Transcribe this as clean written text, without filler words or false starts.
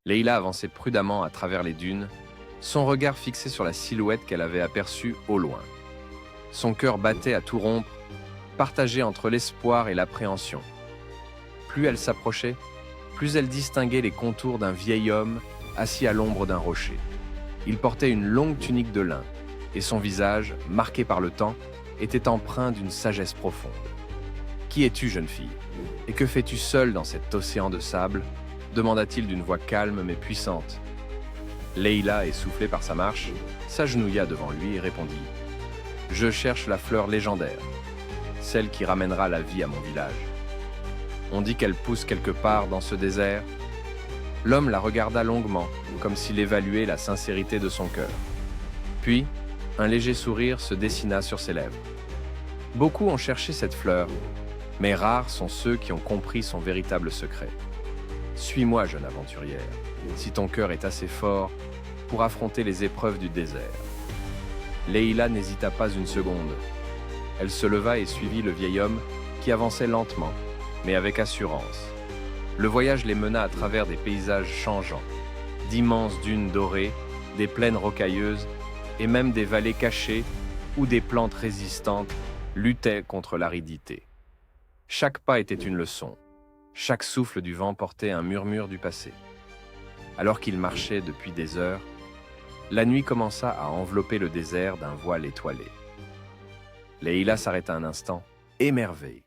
Leïla avançait prudemment à travers les dunes, son regard fixé sur la silhouette qu'elle avait aperçue au loin. Son cœur battait à tout rompre, partagé entre l'espoir et l'appréhension. Plus elle s'approchait, plus elle distinguait les contours d'un vieil homme assis à l'ombre d'un rocher. Il portait une longue tunique de lin, et son visage, marqué par le temps, était empreint d'une sagesse profonde. « Qui es-tu, jeune fille? Et que fais-tu seule dans cet océan de sable ?» demanda-t-il d'une voix calme mais puissante. Leïla, essoufflée par sa marche, s'agenouilla devant lui et répondit « Je cherche la fleur légendaire, celle qui ramènera la vie à mon village. On dit qu'elle pousse quelque part dans ce désert. » L'homme la regarda longuement, comme s'il évaluait la sincérité de son cœur. Puis, un léger sourire se dessina sur ses lèvres. Beaucoup ont cherché cette fleur, mais rares sont ceux qui ont compris son véritable secret. Suis-moi, jeune aventurière, si ton cœur est assez fort pour affronter les épreuves du désert. Leïla n'hésita pas une seconde. Elle se leva et suivit le vieil homme qui avançait lentement, mais avec assurance. Le voyage les mena à travers des paysages changeants, d'immenses dunes dorées, des plaines rocailleuses et même des vallées cachées où des plantes résistantes luttaient contre l'aridité. Chaque pas était une leçon, chaque souffle du vent portait un murmure du passé. Alors qu'ils marchaient depuis des heures, la nuit commença à envelopper le désert d'un voile étoilé. Leïla s'arrêta un instant, émerveillée.